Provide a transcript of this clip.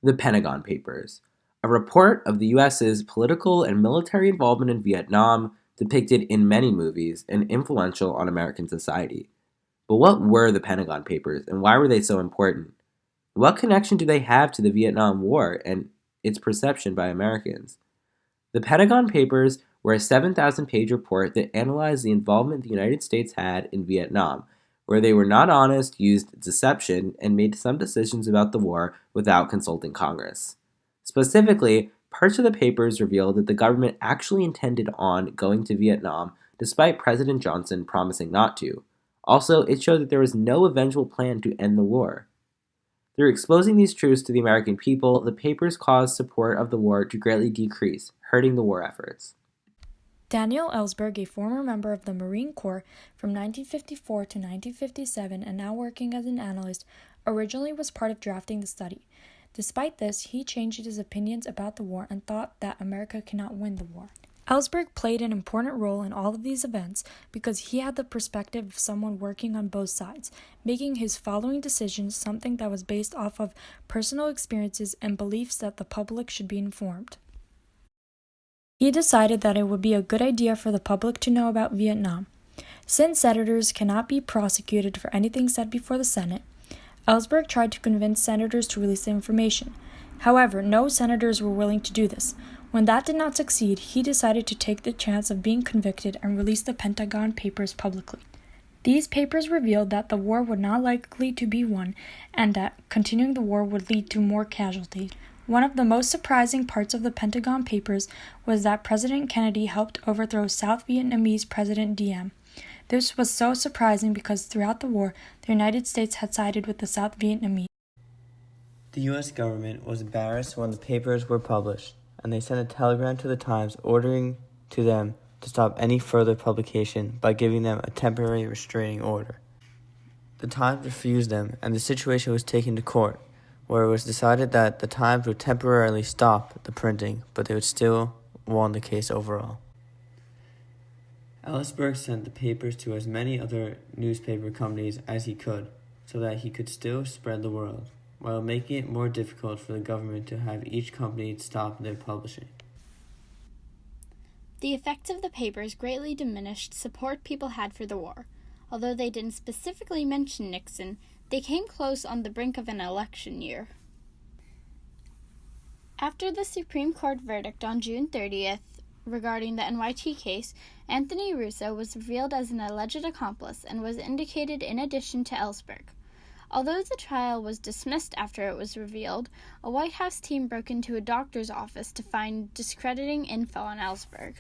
The Pentagon Papers, a report of the US's political and military involvement in Vietnam, depicted in many movies and influential on American society. But what were the Pentagon Papers and why were they so important? What connection do they have to the Vietnam War and its perception by Americans? The Pentagon Papers were a 7,000-page report that analyzed the involvement the United States had in Vietnam, where they were not honest, used deception, and made some decisions about the war without consulting Congress. Specifically, parts of the papers revealed that the government actually intended on going to Vietnam despite President Johnson promising not to. Also, it showed that there was no eventual plan to end the war. Through exposing these truths to the American people, the papers caused support of the war to greatly decrease, hurting the war efforts. Daniel Ellsberg, a former member of the Marine Corps from 1954 to 1957 and now working as an analyst, originally was part of drafting the study. Despite this, he changed his opinions about the war and thought that America cannot win the war. Ellsberg played an important role in all of these events because he had the perspective of someone working on both sides, making his following decisions something that was based off of personal experiences and beliefs that the public should be informed. He decided that it would be a good idea for the public to know about Vietnam. Since senators cannot be prosecuted for anything said before the Senate, Ellsberg tried to convince senators to release the information. However, no senators were willing to do this. When that did not succeed, he decided to take the chance of being convicted and release the Pentagon Papers publicly. These papers revealed that the war would not likely to be won and that continuing the war would lead to more casualties. One of the most surprising parts of the Pentagon Papers was that President Kennedy helped overthrow South Vietnamese President Diem. This was so surprising because throughout the war, the United States had sided with the South Vietnamese. The U.S. government was embarrassed when the papers were published, and they sent a telegram to the Times ordering to them to stop any further publication by giving them a temporary restraining order. The Times refused them, and the situation was taken to court, where it was decided that the Times would temporarily stop the printing, but they would still won the case overall. Ellsberg sent the papers to as many other newspaper companies as he could, so that he could still spread the word, while making it more difficult for the government to have each company stop their publishing. The effects of the papers greatly diminished support people had for the war. Although they didn't specifically mention Nixon, they came close on the brink of an election year. After the Supreme Court verdict on June 30th regarding the NYT case, Anthony Russo was revealed as an alleged accomplice and was indicated in addition to Ellsberg. Although the trial was dismissed after it was revealed, a White House team broke into a doctor's office to find discrediting info on Ellsberg.